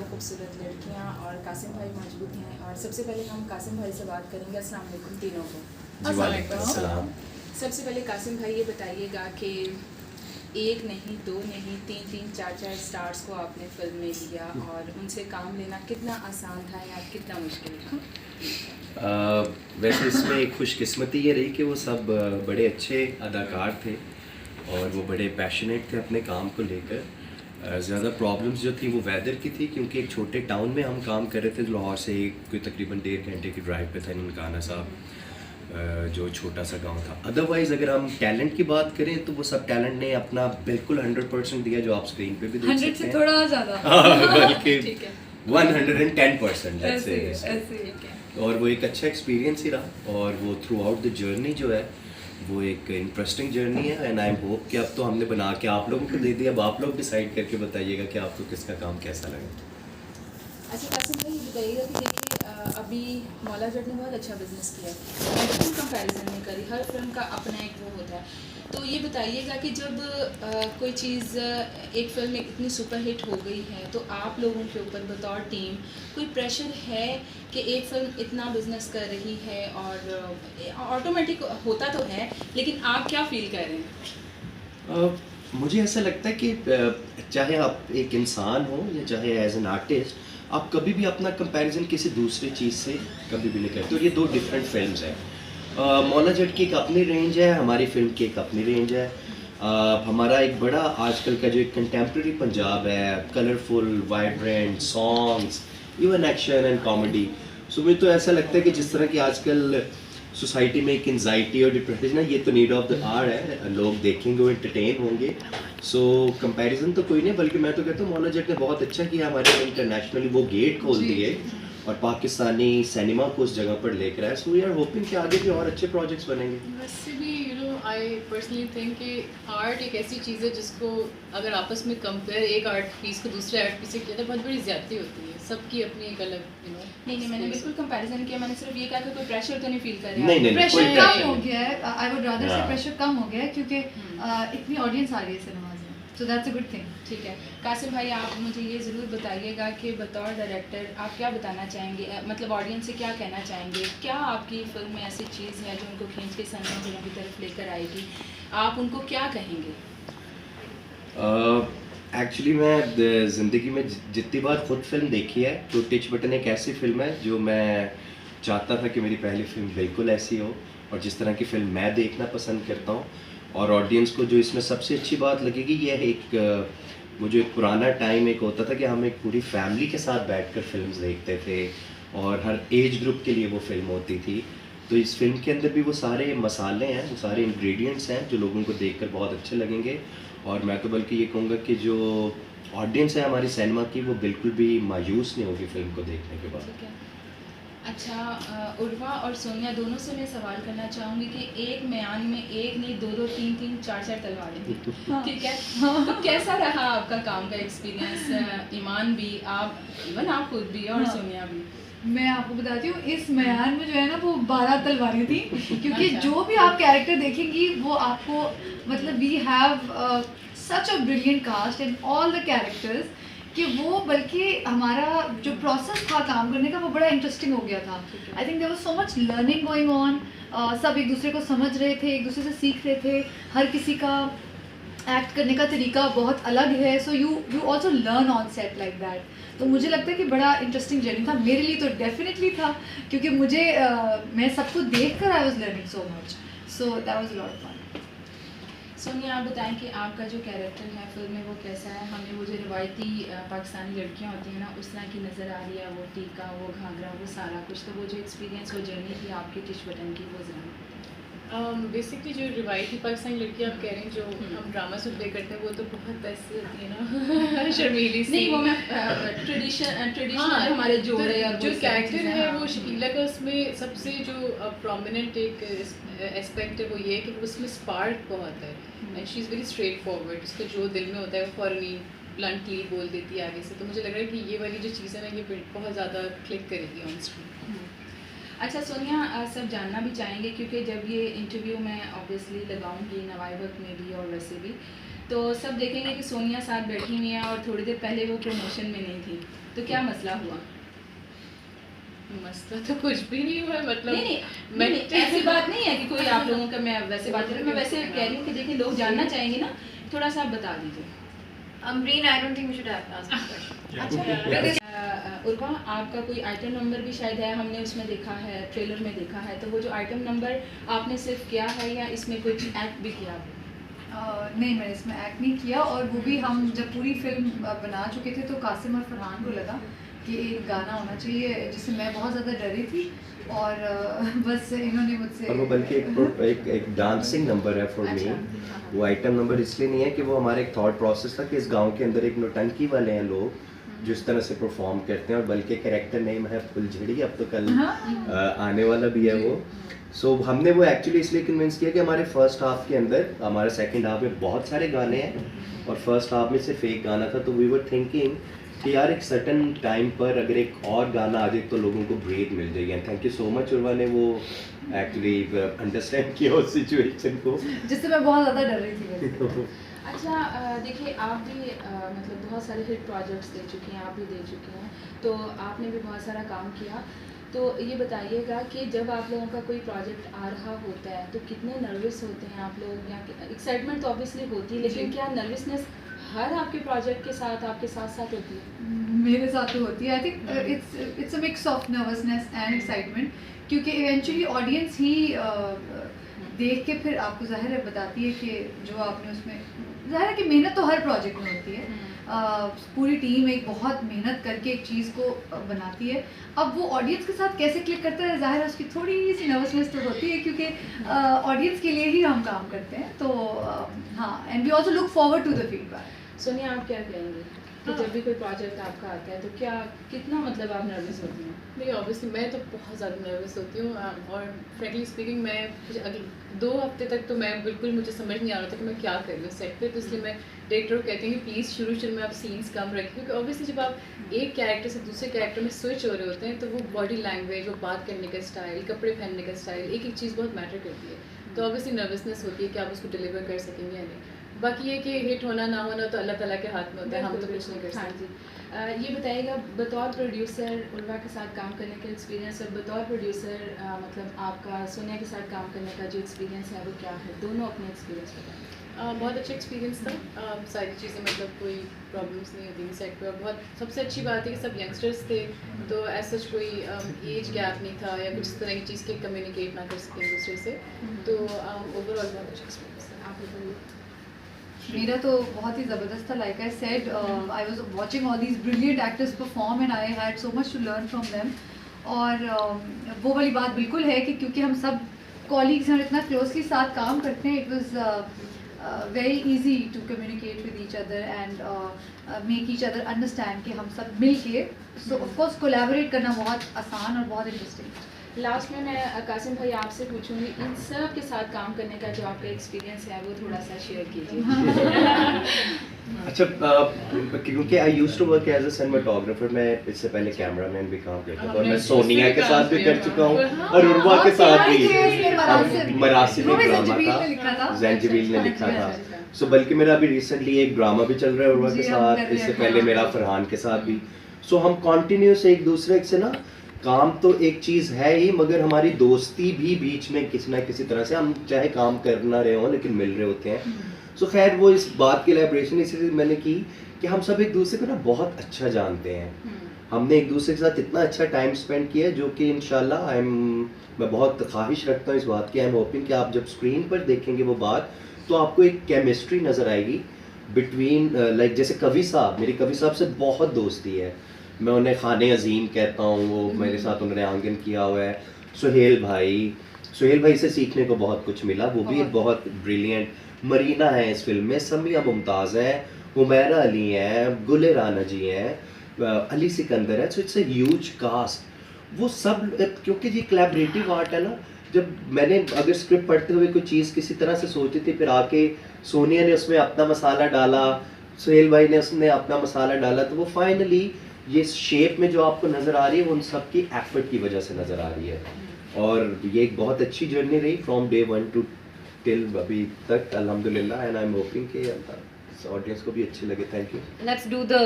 खूबसूरत लड़कियां और कासिम भाई मौजूद हैं। और सबसे पहले हम कासिम भाई से बात करेंगे। अस्सलाम वालेकुम तीनों को। अस्सलाम। सबसे पहले कासिम भाई ये बताइएगा कि एक नहीं, दो नहीं, तीन, चार स्टार्स को आपने फिल्म में लिया और उनसे काम लेना कितना आसान था या कितना मुश्किल था? वैसे इसमें एक खुशकिस्मती ये रही कि वो सब बड़े अच्छे अदाकार थे और वो बड़े पैशनेट थे अपने काम को लेकर। ज़्यादा प्रॉब्लम्स जो थी वो वेदर की थी, क्योंकि एक छोटे टाउन में हम काम कर रहे थे। लाहौर से कोई तकरीबन 1.5 घंटे की ड्राइव पे था ननकाना साहब, जो छोटा सा गांव था। अदरवाइज़ अगर हम टैलेंट की बात करें तो वो सब टैलेंट ने अपना बिल्कुल 100% दिया, जो आप स्क्रीन पे भी देख सकते हैं। 100 से थोड़ा ज़्यादा बल्कि ठीक है, 110% ऐसे ठीक है। और वो एक अच्छा एक्सपीरियंस ही रहा। और वो थ्रू आउट द जर्नी जो है वो एक इंटरेस्टिंग जर्नी है। एंड आई होप कि अब तो हमने बना के आप लोगों को दे दिया, अब आप लोग डिसाइड करके बताइएगा कि आपको किसका काम कैसा लगा। अच्छा कासिम भाई ये बताइएगा कि देखिए अभी मौला जट ने बहुत अच्छा बिजनेस किया है, मैं बिल्कुल कंपैरिजन नहीं करी, हर फिल्म का अपना एक वो होता है। तो ये बताइएगा कि जब कोई चीज़ एक फिल्म में इतनी सुपरहिट हो गई है तो आप लोगों के ऊपर बतौर टीम कोई प्रेशर है कि एक फिल्म इतना बिजनेस कर रही है, और ऑटोमेटिक होता तो है, लेकिन आप क्या फील कर रहे हैं? मुझे ऐसा लगता है कि चाहे आप एक इंसान हो या चाहे एज एन आर्टिस्ट, आप कभी भी अपना कंपैरिजन किसी दूसरी चीज़ से कभी भी नहीं करते। और ये दो डिफरेंट फिल्म्स हैं। मौला जट की एक अपनी रेंज है, हमारी फिल्म की एक अपनी रेंज है। हमारा एक बड़ा आजकल का जो एक कंटेम्प्रेरी पंजाब है, colourful, vibrant songs, even action and comedy. So मुझे तो ऐसा लगता है कि जिस तरह की आजकल सोसाइटी में एक एंजाइटी और डिप्रेशन है, ये तो नीड ऑफ द आवर है। लोग देखेंगे, वो एंटरटेन होंगे। सो कंपैरिजन तो कोई नहीं, बल्कि मैं तो कहता हूँ मौला जट ने बहुत अच्छा किया, हमारे इंटरनेशनली वो गेट खोल दिए और पाकिस्तानी सिनेमा को उस जगह पर लेकर आए। सो वी आर होपिंग कि आगे भी और अच्छे प्रोजेक्ट्स बनेंगे। वैसे भी आई पर्सनली थिंक कि आर्ट एक ऐसी चीज़ है जिसको अगर आपस में कंपेयर एक आर्ट पीस को दूसरे आर्ट पीस से किया तो बहुत बड़ी ज्यादती होती है। सबकी अपनी एक अलग नहीं, मैंने बिल्कुल कंपैरिजन किया, मैंने सिर्फ ये कहा कि कोई प्रेशर तो नहीं फील कर रहे नहीं, नहीं, प्रेशर कोई कम pressure हो नहीं। गया है। आई वुड रादर से हाँ। प्रेशर कम हो गया है क्योंकि इतनी ऑडियंस आ रही है सिनेमाज में, so that's a good thing. ठीक है कासिम भाई, आप मुझे ये ज़रूर बताइएगा कि बतौर डायरेक्टर आप क्या बताना चाहेंगे, मतलब ऑडियंस से क्या कहना चाहेंगे? क्या आपकी फिल्म में ऐसी चीज़ है जो उनको खींच के सिनेमा घरों की तरफ लेकर आएगी? आप उनको क्या कहेंगे? एक्चुअली मैं ज़िंदगी में जितनी बार खुद फिल्म देखी है, तो टिच बटन एक ऐसी फिल्म है जो मैं चाहता था कि मेरी पहली फिल्म बिल्कुल ऐसी हो, और जिस तरह की फिल्म मैं देखना पसंद करता हूँ। और ऑडियंस को जो इसमें सबसे अच्छी बात लगेगी, ये है एक मुझे एक पुराना टाइम एक होता था कि हम एक पूरी फैमिली के साथ बैठकर फिल्म्स देखते थे और हर एज ग्रुप के लिए वो फिल्म होती थी। तो इस फिल्म के अंदर भी वो सारे मसाले हैं, वो सारे इंग्रेडिएंट्स हैं जो लोगों को देखकर बहुत अच्छे लगेंगे। और मैं तो बल्कि ये कहूँगा कि जो ऑडियंस है हमारी सिनेमा की, वो बिल्कुल भी मायूस नहीं होगी फिल्म को देखने के बाद। ठीक है। अच्छा उर्वा और सोनिया दोनों से मैं सवाल करना चाहूँगी कि एक म्यान में एक नहीं, दो, तीन, चार तलवारें थी, ठीक है? तो कैसा रहा आपका काम का एक्सपीरियंस? ईमान भी, आप इवन आप खुद भी और सोनिया भी। मैं आपको बताती हूँ, इस म्यान में जो है ना वो 12 तलवारें थी क्योंकि अच्छा। जो भी आप कैरेक्टर देखेंगी वो आपको, मतलब we have such a brilliant cast and all the characters कि वो, बल्कि हमारा जो प्रोसेस था काम करने का वो बड़ा इंटरेस्टिंग हो गया था। I think there was so much learning going on. सब एक दूसरे को समझ रहे थे, एक दूसरे से सीख रहे थे। हर किसी का एक्ट करने का तरीका बहुत अलग है, so you also learn on set like that. तो मुझे लगता है कि बड़ा इंटरेस्टिंग जर्नी था मेरे लिए, तो डेफिनेटली था क्योंकि मुझे मैं सबको देख कर I was learning so much, so that was a lot of fun. Sonia आप बताएं कि आपका जो कैरेक्टर है फिल्म में वो कैसा है? हमें वो जो रिवायती पाकिस्तानी लड़कियां होती हैं ना, उस तरह की नज़र आ रही है? वो टीका, वो घाघरा, वो सारा कुछ, तो वो जो एक्सपीरियंस, वो जर्नी थी आपकी टिश बटन की, वो ज़रा बेसिकली जो रिवायती पाकिस्तानी लड़की आप कह रहे हैं जो हम ड्रामा से प्ले करते हैं वो तो बहुत ऐसी होती है ना शर्मीली सी। नहीं, वो मैं ट्रेडिशनल हमारे जोड़े और जो वो सब कैरेक्टर चीज़ें, है हाँ। वो शकीला का, उसमें सबसे जो प्रोमिनेंट एक एस्पेक्ट है वो ये है कि उसमें स्पार्क बहुत है and she is very straight forward. उसका जो दिल में होता है वो फ़ौरन ही ब्लंटली बोल देती है आगे से। तो मुझे लग रहा है कि ये वाली जो चीज़ है ना, ये बहुत ज़्यादा क्लिक करेगी ऑन स्क्रीन। अच्छा सोनिया, सब जानना भी चाहेंगे क्योंकि जब ये इंटरव्यू मैं ऑब्वियसली लगाऊंगी नवाई वक्त में भी और वैसे भी, तो सब देखेंगे कि सोनिया साथ बैठी हुई हैं और थोड़ी देर पहले वो प्रमोशन में नहीं थी। तो क्या मसला हुआ? मसला तो कुछ भी नहीं हुआ, मतलब नहीं, ऐसी बात नहीं है कि कोई आप लोगों का, मैं वैसे बात कर रही हूँ, मैं वैसे कह रही हूँ कि देखिए लोग जानना चाहेंगे ना, थोड़ा सा आप बता दीजिए। Amreen, I don't think we should have asked that question. Urwa, आपका कोई आइटम नंबर भी शायद है, हमने उसमें देखा है, ट्रेलर में देखा है, तो वो जो आइटम नंबर आपने सिर्फ किया है या इसमें कुछ एक्ट भी किया आपने? नहीं, मैंने इसमें एक्ट नहीं किया, और वो भी हम जब पूरी फिल्म बना चुके थे तो कासिम और फरहान को लगा कि एक गाना होना चाहिए, जिससे मैं बहुत ज़्यादा डरी थी, और बस इन्होंने मुझसे, और वो बल्कि एक डांसिंग नंबर है फॉर मी। वो आइटम नंबर इसलिए नहीं है कि वो हमारा एक थॉट प्रोसेस था कि इस गांव के अंदर एक नौटंकी वाले हैं लोग जो इस तरह से परफॉर्म करते हैं, और बल्कि कैरेक्टर नेम है फुलझड़ी, अब तो कल आने वाला भी है वो। सो हमने वो एक्चुअली इसलिए कन्विंस किया कि हमारे फर्स्ट हाफ के अंदर, हमारे सेकंड हाफ में बहुत सारे गाने हैं और फर्स्ट हाफ में सिर्फ एक गाना था, तो वी वर थिंकिंग कि यार एक सर्टन टाइम पर अगर एक और गाना आ जाए तो लोगों को ब्रेक मिल जाएगी। And thank you so much Urwa ने वो एक्चुअली अंडरस्टैंड किया उस सिचुएशन को, जिससे मैं बहुत ज़्यादा डर रही थी। अच्छा, देखिए आप भी मतलब बहुत सारे हिट प्रोजेक्ट्स दे चुकी हैं, आप भी दे चुकी हैं, तो आपने भी बहुत सारा काम किया, तो ये बताइएगा कि जब आप लोगों का कोई प्रोजेक्ट आ रहा होता है तो कितने नर्वस होते हैं आप लोग, या एक्साइटमेंट तो ऑब्वियसली होती है, लेकिन क्या नर्वसनेस हर आपके प्रोजेक्ट के साथ आपके साथ साथ होती है? मेरे साथ तो होती है। I think it's a mix of nervousness and excitement, क्योंकि इवेंचुअली ऑडियंस ही देख के फिर आपको ज़ाहिर है बताती है कि जो आपने उसमें, ज़ाहिर है कि मेहनत तो हर प्रोजेक्ट में होती है, पूरी टीम एक बहुत मेहनत करके एक चीज़ को बनाती है। अब वो ऑडियंस के साथ कैसे क्लिक करता है, ज़ाहिर है उसकी थोड़ी सी नर्वसनेस तो होती है, क्योंकि ऑडियंस के लिए ही हम काम करते हैं, तो हाँ, and we also look forward to the feedback. Sonia, आप क्या कहेंगे कि जब भी कोई प्रोजेक्ट आपका आता है तो क्या कितना मतलब आप नर्वस होती हैं? नहीं, ऑब्वियसली मैं तो बहुत ज़्यादा नर्वस होती हूँ, और फ्रेंकली स्पीकिंग मैं अगले 2 हफ्ते तक तो मैं बिल्कुल, मुझे समझ नहीं आ रहा था कि मैं क्या कर रही हूँ सेट पे, तो इसलिए मैं डायरेक्टर को कहती हूँ कि प्लीज़ शुरू में आप सीन्स कम रखें, क्योंकि ऑब्वियसली जब आप एक कैरेक्टर से दूसरे कैरेक्टर में स्विच हो रहे होते हैं तो वो बॉडी लैंग्वेज, वो बात करने का स्टाइल, कपड़े पहनने का स्टाइल, एक चीज़ बहुत मैटर करती है, तो ऑब्वियसली नर्वसनेस होती है कि आप उसको डिलीवर कर सकेंगे या नहीं। बाकी ये कि हिट होना ना होना तो अल्लाह ताला के हाथ में होता है, हम तो कुछ नहीं कर सकते। हाँ जी, ये बताइएगा बतौर प्रोड्यूसर उर्वा के साथ काम करने का एक्सपीरियंस, और बतौर प्रोड्यूसर मतलब आपका सोनिया के साथ काम करने का जो एक्सपीरियंस है वो क्या है? दोनों अपने एक्सपीरियंस बताएं। बहुत अच्छा एक्सपीरियंस था, सारी चीज़ें, मतलब कोई प्रॉब्लम्स नहीं होती सेट पे, और बहुत सबसे अच्छी बात है कि सब यंगस्टर्स थे, तो ऐसा कोई एज गैप नहीं था या कुछ इस तरह की चीज़ के कम्युनिकेट ना कर सकें एक दूसरे से, तो ओवरऑल बहुत अच्छा एक्सपीरियंस था। आप बताइए। मेरा तो बहुत ही ज़बरदस्त था, like I said, I was watching all these brilliant actors perform and I had so much to learn from them, और वो वाली बात बिल्कुल है कि क्योंकि हम सब कॉलीग्स हैं और इतना क्लोजली साथ काम करते हैं, it was very easy to communicate with each other and make each other understand कि हम सब मिल के, सो ऑफकोर्स कोलैबोरेट करना बहुत आसान और बहुत इंटरेस्टिंग। लास्ट में मैं कासिम भाई आपसे पूछूंगी, इन सब के साथ काम करने का जो आपका एक्सपीरियंस है वो थोड़ा सा शेयर कीजिए। अच्छा, क्योंकि I used to work as a cinematographer, मैं इससे पहले कैमरामैन भी काम करता था, और मैं सोनिया के साथ भी कर चुका हूँ और उर्वा के साथ भी। मरासिम में ड्रामा था, ज़ंजीबील ने लिखा था। सो बल्कि मेरा अभी रिसेंटली एक ड्रामा भी चल रहा है उर्वा के साथ, इससे पहले मेरा फरहान के साथ भी। सो हम कॉन्टिन्यूस एक दूसरे से ना, काम तो एक चीज़ है ही, मगर हमारी दोस्ती भी बीच में किसी ना किसी तरह से, हम चाहे काम कर ना रहे हों लेकिन मिल रहे होते हैं। सो खैर वो इस बात की एलैबोरेशन इसलिए मैंने की कि हम सब एक दूसरे को ना बहुत अच्छा जानते हैं, हमने एक दूसरे के साथ इतना अच्छा टाइम स्पेंड किया, जो कि इंशाल्लाह मैं बहुत ख्वाहिश रखता हूँ इस बात की, आई एम होपिंग कि आप जब स्क्रीन पर देखेंगे वो बात, तो आपको एक केमिस्ट्री नज़र आएगी बिटवीन, लाइक जैसे कवि साहब, मेरी कवि साहब से बहुत दोस्ती है, मैं उन्हें खाने अजीम कहता हूँ, वो मेरे साथ उन्होंने आंगन किया हुआ है। सुहेल भाई से सीखने को बहुत कुछ मिला, वो भी एक बहुत ब्रिलियंट। मरीना है इस फिल्म में, समिया मुमताज़ है, हुमैरा अली हैं, गुले राना जी हैं, अली सिकंदर है। So it's a huge cast, वो सब, क्योंकि ये कोलैबोरेटिव आर्ट है ना। जब मैंने अगर स्क्रिप्ट पढ़ते हुए कोई चीज़ किसी तरह से सोची थी, फिर आके सोनिया ने उसमें अपना मसाला डाला, सुहेल भाई ने उसने अपना मसाला डाला, तो वो फाइनली ये शेप में जो आपको नज़र आ रही है वो उन सब की एफर्ट की वजह से नज़र आ रही है, और ये एक बहुत अच्छी जर्नी रही फ्रॉम डे 1 टू टिल अभी तक, अल्हम्दुलिल्लाह, एंड आई एम होपिंग कि ऑडियंस को भी अच्छी लगे। Thank you. Let's do the